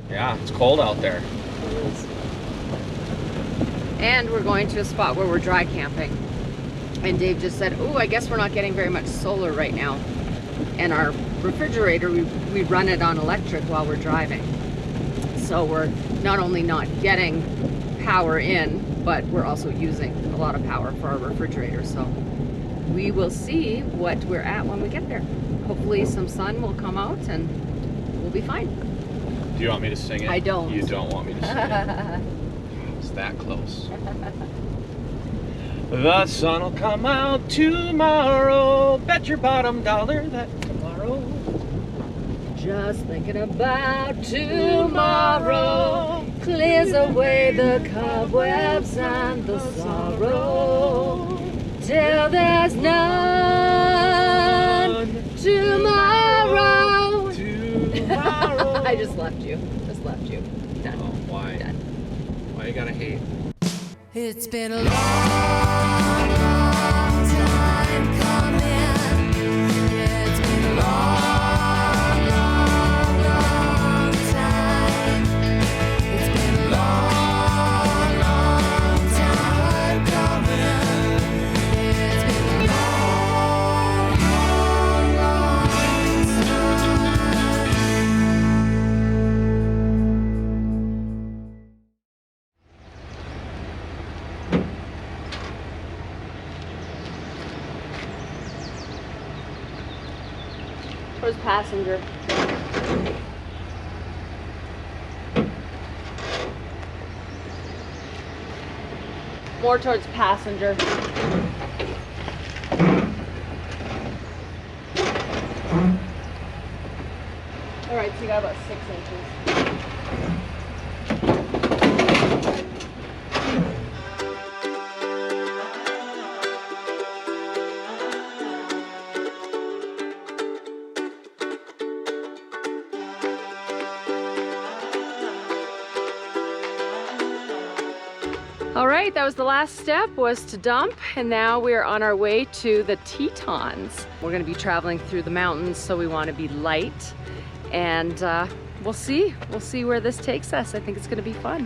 Yeah, it's cold out there. And we're going to a spot where we're dry camping. And Dave just said, oh, I guess we're not getting very much solar right now. And our refrigerator, we run it on electric while we're driving. So we're not only not getting power in, but we're also using a lot of power for our refrigerator. So we will see what we're at when we get there. Hopefully some sun will come out and we'll be fine. Do you want me to sing it? I don't. You don't want me to sing it? It's that close. The sun will come out tomorrow. Bet your bottom dollar that tomorrow. Just thinking about tomorrow clears away the cobwebs and the sorrow till there's none tomorrow. I just left you. Done. Oh, why? Done. Why you gotta hate? It's been a long, long time coming. It's been a long, long, long time. It's been a long, long time coming. It's been a long, long, long Where's passenger? More towards passenger. All right, so you got about 6 inches. All right, that was the last step, was to dump, and now we're on our way to the Tetons. We're gonna be traveling through the mountains, so we wanna be light, and we'll see where this takes us. I think it's gonna be fun.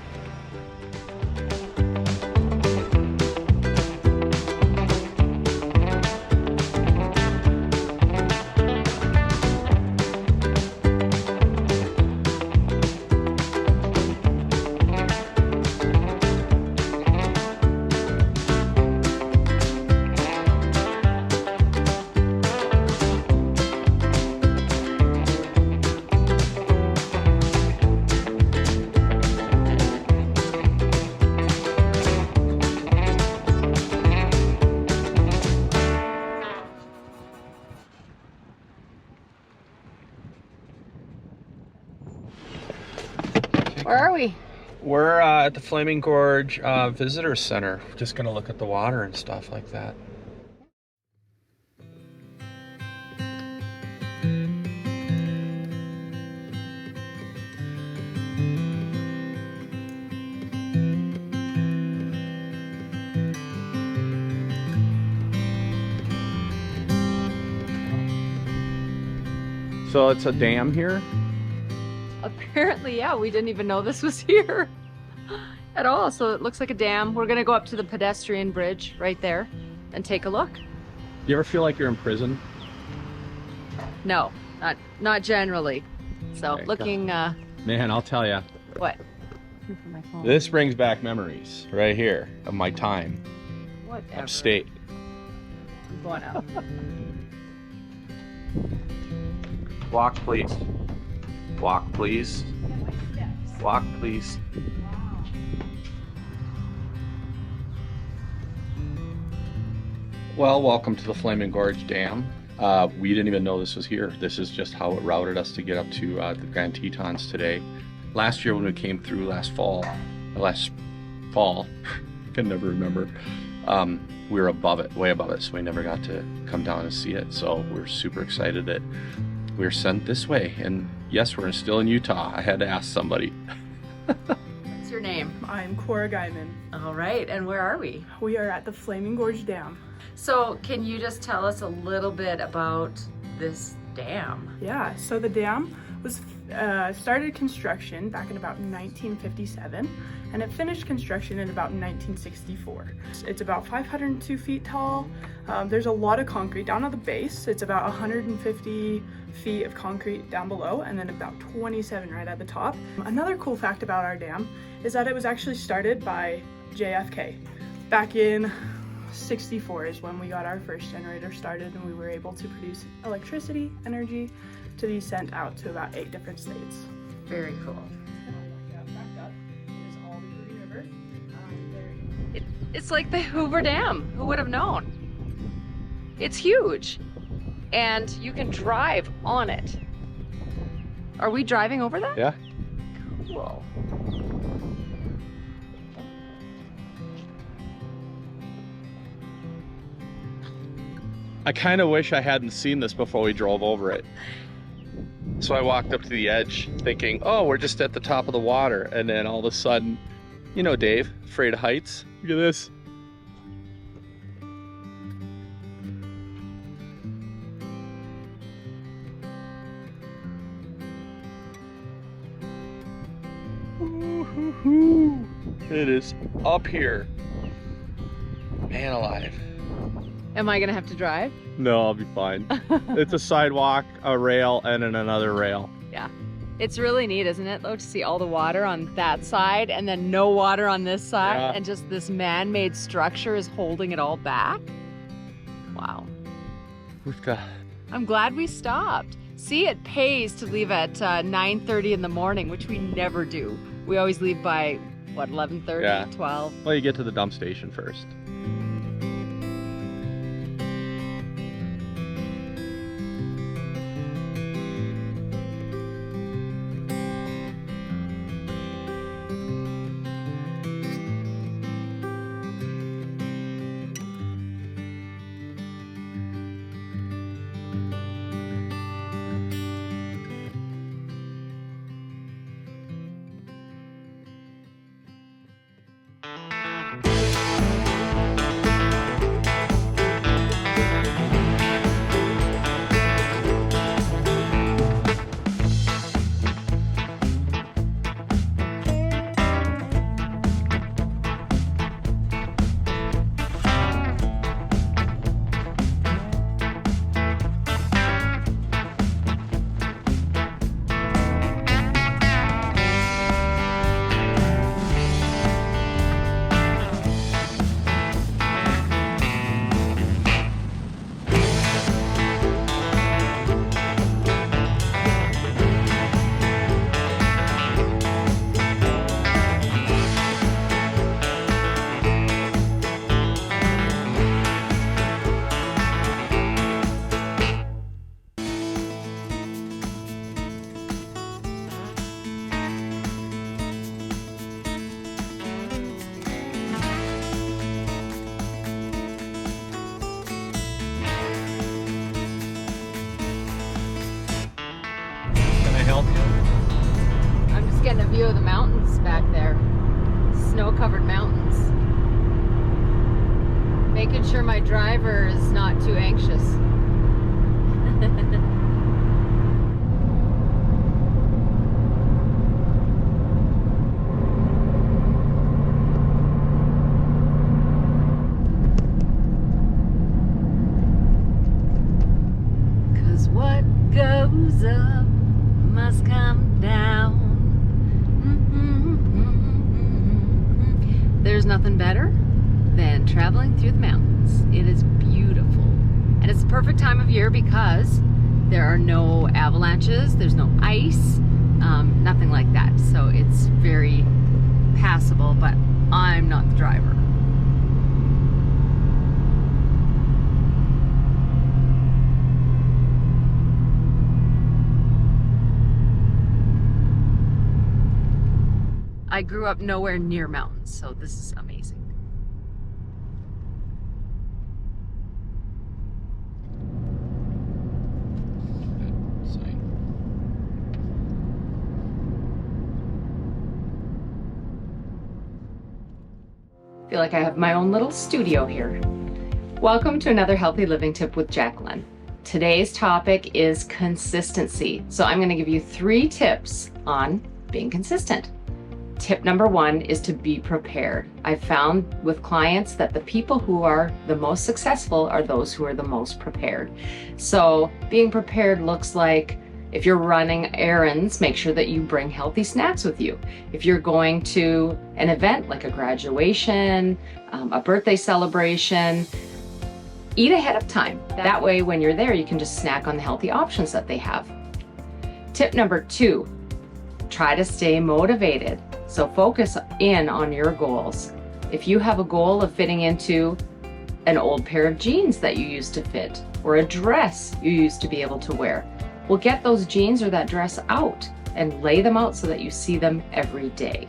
Where are we? We're at the Flaming Gorge Visitor Center. Just gonna look at the water and stuff like that. So it's a dam here? Apparently, yeah, we didn't even know this was here at all. So it looks like a dam. We're gonna go up to the pedestrian bridge right there and take a look. You ever feel like you're in prison? No, not generally. So Okay, looking, Man, I'll tell you. what? For my phone. This brings back memories right here of my time Whatever. upstate. I'm going out. Walk, please. Walk, please. Walk, please. Well, welcome to the Flaming Gorge Dam. We didn't even know this was here. This is just how it routed us to get up to the Grand Tetons today. Last year when we came through last fall, can never remember, we were above it, way above it, so we never got to come down and see it. So we're super excited that we're sent this way. And yes, we're still in Utah. I had to ask somebody. What's your name? I'm Cora Guyman. All right, and where are we? We are at the Flaming Gorge Dam. So can you just tell us a little bit about this dam? Yeah, so the dam was started construction back in about 1957, and it finished construction in about 1964. It's about 502 feet tall. There's a lot of concrete down at the base. It's about 150 feet of concrete down below, and then about 27 right at the top. Another cool fact about our dam is that it was actually started by JFK. Back in 64 is when we got our first generator started, and we were able to produce electricity, energy, to be sent out to about 8 different states. Very cool. Back up is all the Green River. It's like the Hoover Dam. Who would have known? It's huge, and you can drive on it. Are we driving over that? Yeah. Cool. I kind of wish I hadn't seen this before we drove over it. So I walked up to the edge thinking, oh, we're just at the top of the water. And then all of a sudden, you know Dave, afraid of heights. Look at this. Woo-hoo-hoo. It is up here. Man alive. Am I gonna have to drive? No, I'll be fine. It's a sidewalk, a rail, and then another rail. Yeah. It's really neat, isn't it, though, to see all the water on that side and then no water on this side, Yeah. and just this man-made structure is holding it all back? Wow. We've got... I'm glad we stopped. See, it pays to leave at 9:30 in the morning, which we never do. We always leave by, what, 11:30, Yeah. 12? Well, you get to the dump station first. I'm just getting a view of the mountains back there. Snow-covered mountains. Making sure my driver is not too anxious. Cause what goes up must come down. There's nothing better than traveling through the mountains. It is beautiful. And it's the perfect time of year because there are no avalanches, there's no ice, nothing like that. So it's very passable, but I'm not the driver. I grew up nowhere near mountains, so this is amazing. I feel like I have my own little studio here. Welcome to another healthy living tip with Jacqueline. Today's topic is consistency. So I'm going to give you 3 tips on being consistent. Tip number 1 is to be prepared. I've found with clients that the people who are the most successful are those who are the most prepared. So being prepared looks like, if you're running errands, make sure that you bring healthy snacks with you. If you're going to an event like a graduation, a birthday celebration, eat ahead of time. That way, when you're there, you can just snack on the healthy options that they have. Tip number 2, try to stay motivated. So focus in on your goals. If you have a goal of fitting into an old pair of jeans that you used to fit, or a dress you used to be able to wear, well, get those jeans or that dress out and lay them out so that you see them every day.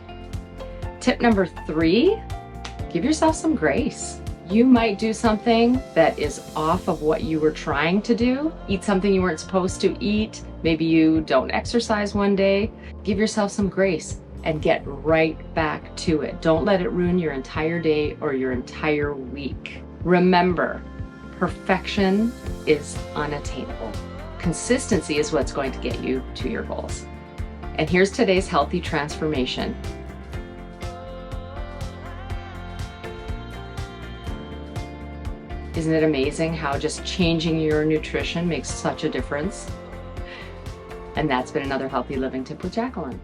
Tip number 3, give yourself some grace. You might do something that is off of what you were trying to do, eat something you weren't supposed to eat, maybe you don't exercise one day. Give yourself some grace and get right back to it. Don't let it ruin your entire day or your entire week. Remember, perfection is unattainable. Consistency is what's going to get you to your goals. And here's today's healthy transformation. Isn't it amazing how just changing your nutrition makes such a difference? And that's been another healthy living tip with Jacqueline.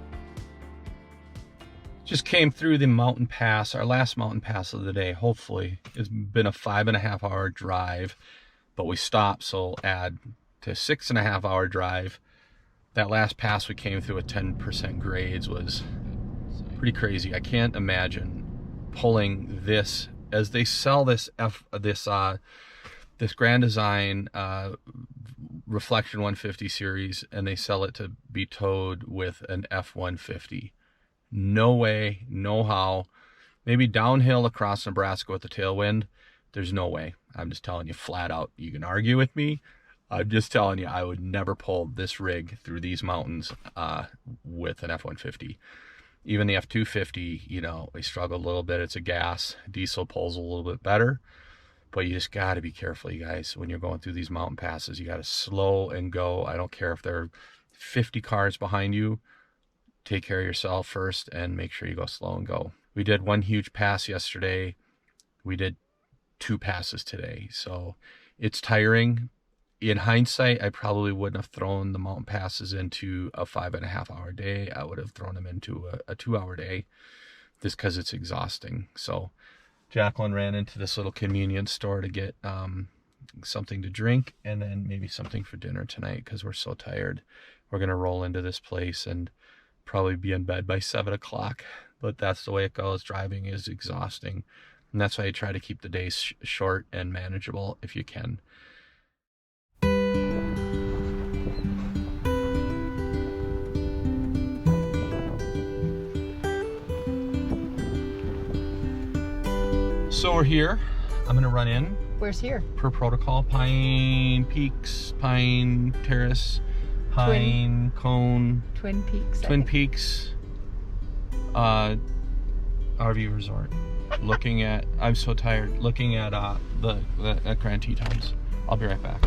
Just came through the mountain pass, our last mountain pass of the day. Hopefully, it's been a 5.5 hour drive, but we stopped, so add to 6.5 hour drive. That last pass we came through with 10% grades was pretty crazy. I can't imagine pulling this as they sell this Grand Design Reflection 150 series, and they sell it to be towed with an F-150. No way, no how. Maybe downhill across Nebraska with the tailwind. There's no way. I'm just telling you flat out. You can argue with me. I'm just telling you, I would never pull this rig through these mountains with an F-150. Even the F-250, you know, they struggle a little bit. It's a gas. Diesel pulls a little bit better. But you just got to be careful, you guys. When you're going through these mountain passes, you got to slow and go. I don't care if there are 50 cars behind you. Take care of yourself first and make sure you go slow and go. We did one huge pass yesterday. We did 2 passes today. So it's tiring. In hindsight, I probably wouldn't have thrown the mountain passes into a 5.5 hour day. I would have thrown them into a 2 hour day just because it's exhausting. So Jacqueline ran into this little convenience store to get something to drink and then maybe something for dinner tonight because we're so tired. We're going to roll into this place and probably be in bed by 7 o'clock, but that's the way it goes. Driving is exhausting, and that's why you try to keep the days short and manageable if you can. So we're here. I'm gonna run in. Where's here? Per protocol, Pine Peaks, Pine Terrace, Pine Cone, Twin Peaks. Twin Peaks, RV resort. Looking at, I'm so tired. Looking at the Grand Tetons. I'll be right back.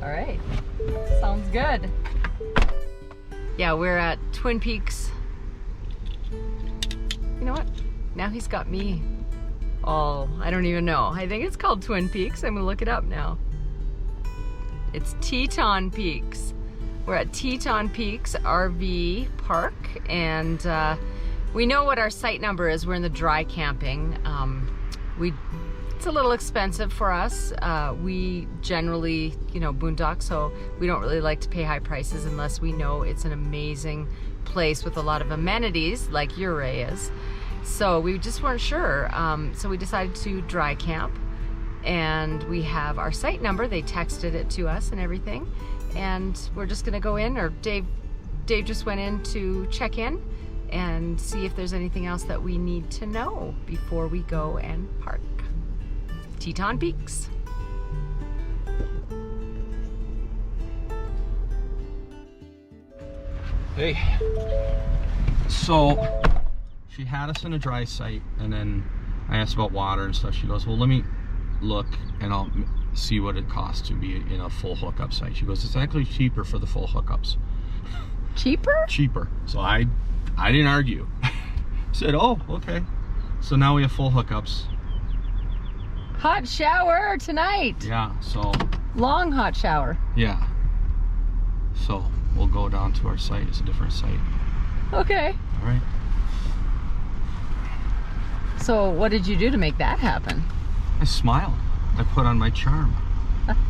All right, sounds good. Yeah, we're at Twin Peaks. You know what? Now he's got me. Oh, I don't even know. I think it's called Twin Peaks. I'm gonna look it up now. It's Teton Peaks. We're at Teton Peaks RV Park, and we know what our site number is. We're in the dry camping. It's a little expensive for us. We generally, boondock, so we don't really like to pay high prices unless we know it's an amazing place with a lot of amenities like Ouray is. So we just weren't sure. So we decided to dry camp, and we have our site number. They texted it to us and everything, and we're just gonna go in, or Dave just went in to check in and see if there's anything else that we need to know before we go and park. Teton Peaks. Hey, so she had us in a dry site, and then I asked about water and stuff. She goes, well, let me look and I'll see what it costs to be in a full hookup site. She goes, it's actually cheaper for the full hookups. Cheaper? Cheaper. So I didn't argue. Said, oh, okay. So now we have full hookups. Hot shower tonight. Yeah, so. Long hot shower. Yeah. So we'll go down to our site. It's a different site. Okay. All right. So what did you do to make that happen? I smiled. I put on my charm.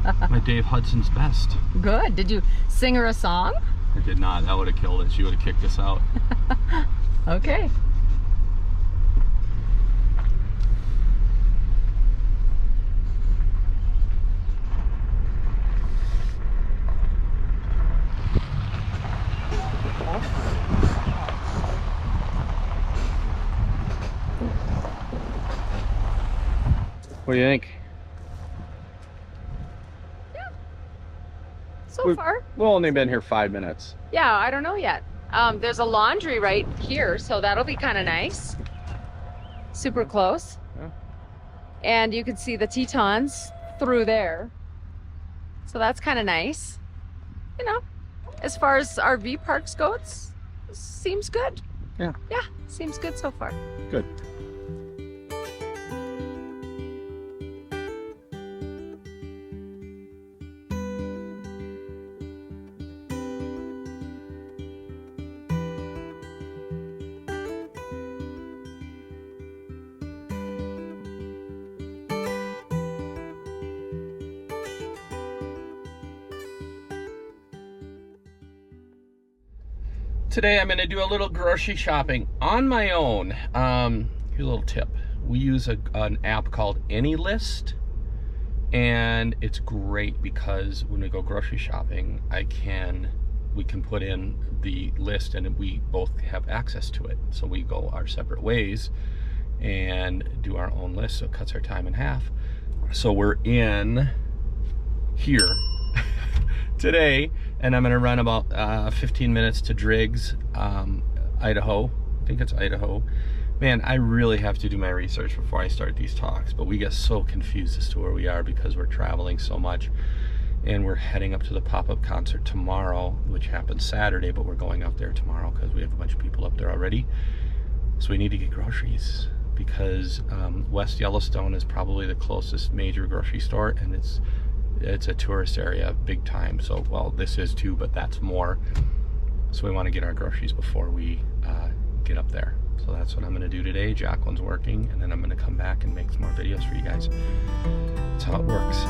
My Dave Hudson's best. Good. Did you sing her a song? I did not. That would have killed it. She would have kicked us out. Okay. What do you think? So far. We've only been here 5 minutes. Yeah, I don't know yet. There's a laundry right here, so that'll be kind of nice. Super close. Yeah. And you can see the Tetons through there. So that's kind of nice. You know, as far as RV parks go, it seems good. Yeah. Yeah, seems good so far. Good. Today I'm going to do a little grocery shopping on my own. Here's a little tip. We use an app called AnyList, and it's great because when we go grocery shopping, we can put in the list and we both have access to it. So we go our separate ways and do our own list, so it cuts our time in half. So we're in here today, and I'm gonna run about 15 minutes to Driggs, Idaho. I think it's Idaho. Man, I really have to do my research before I start these talks, but we get so confused as to where we are because we're traveling so much, and we're heading up to the pop-up concert tomorrow, which happens Saturday, but we're going out there tomorrow because we have a bunch of people up there already. So we need to get groceries because West Yellowstone is probably the closest major grocery store, and it's a tourist area big time. So, well, this is too, but that's more. So we want to get our groceries before we get up there. So that's what I'm going to do today. Jacqueline's working, and then I'm going to come back and make some more videos for you guys. That's how it works.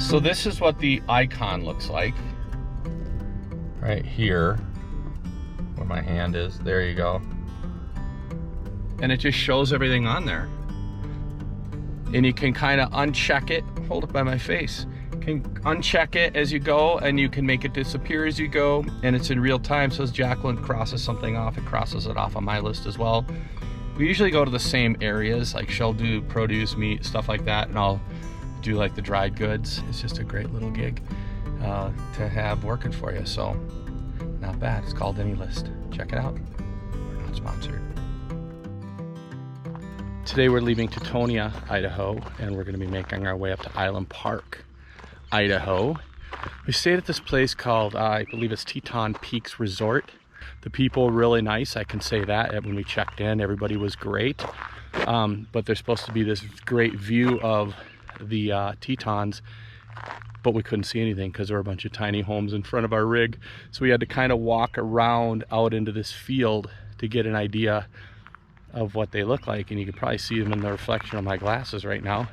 So this is what the icon looks like right here where my hand is. There you go. And it just shows everything on there. And you can kind of uncheck it. Hold it by my face. You can uncheck it as you go, and you can make it disappear as you go, and it's in real time. So as Jacqueline crosses something off, it crosses it off on my list as well. We usually go to the same areas, like she'll do produce, meat, stuff like that, and I'll do like the dried goods. It's just a great little gig to have working for you. So not bad. It's called AnyList. Check it out. We're not sponsored. Today we're leaving Teton, Idaho, and we're going to be making our way up to Island Park, Idaho. We stayed at this place called, I believe it's Teton Peaks Resort. The people were really nice, I can say that. When we checked in, everybody was great. But there's supposed to be this great view of the Tetons, but we couldn't see anything because there were a bunch of tiny homes in front of our rig. So we had to kind of walk around out into this field to get an idea of what they look like, and you can probably see them in the reflection of my glasses right now.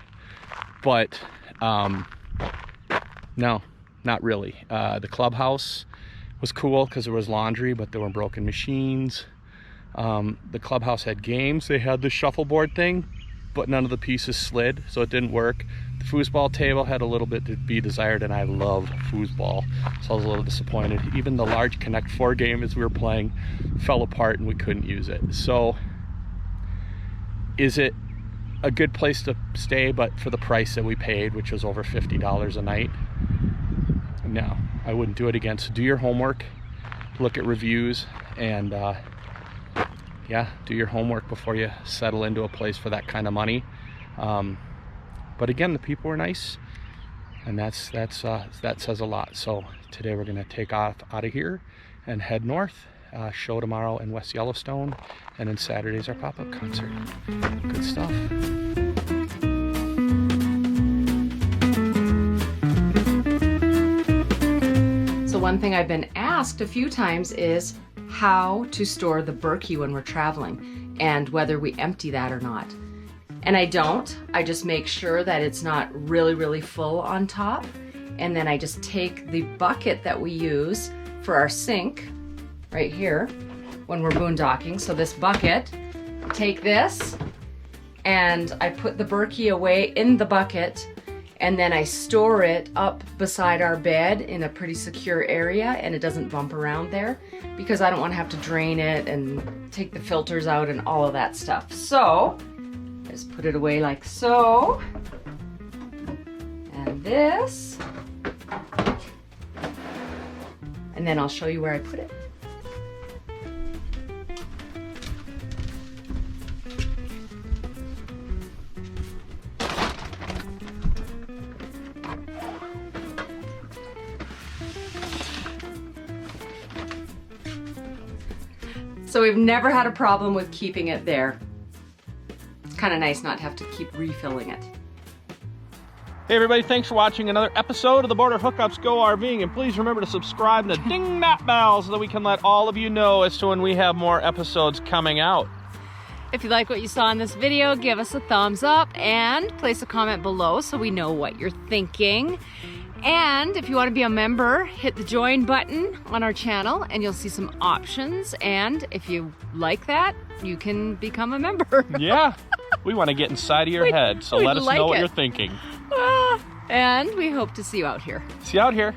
But no, not really. The clubhouse was cool because there was laundry, but there were broken machines. The clubhouse had games. They had the shuffleboard thing, but none of the pieces slid, so it didn't work. The foosball table had a little bit to be desired, and I love foosball, so I was a little disappointed. Even the large Connect 4 game as we were playing fell apart and we couldn't use it. So is it a good place to stay, but for the price that we paid, which was over $50 a night? No, I wouldn't do it again. So do your homework, look at reviews, and yeah, do your homework before you settle into a place for that kind of money. But again, the people were nice, and that says a lot. So today we're gonna take off out of here and head north. Show tomorrow in West Yellowstone, and then Saturday's our pop-up concert. Good stuff. So one thing I've been asked a few times is how to store the Berkey when we're traveling and whether we empty that or not. And I don't. I just make sure that it's not really full on top. And then I just take the bucket that we use for our sink right here when we're boondocking. So this bucket, take this and I put the Berkey away in the bucket, and then I store it up beside our bed in a pretty secure area, and it doesn't bump around there because I don't want to have to drain it and take the filters out and all of that stuff. So just put it away like so. And this. And then I'll show you where I put it. So we've never had a problem with keeping it there. It's kind of nice not to have to keep refilling it. Hey everybody, thanks for watching another episode of the Border Hookups Go RVing, and please remember to subscribe and to ding that bell so that we can let all of you know as to when we have more episodes coming out. If you like what you saw in this video, give us a thumbs up and place a comment below so we know what you're thinking. And if you want to be a member, hit the join button on our channel and you'll see some options. And if you like that, you can become a member. Yeah, we want to get inside of your head, so let us know what you're thinking. And we hope to see you out here. See you out here.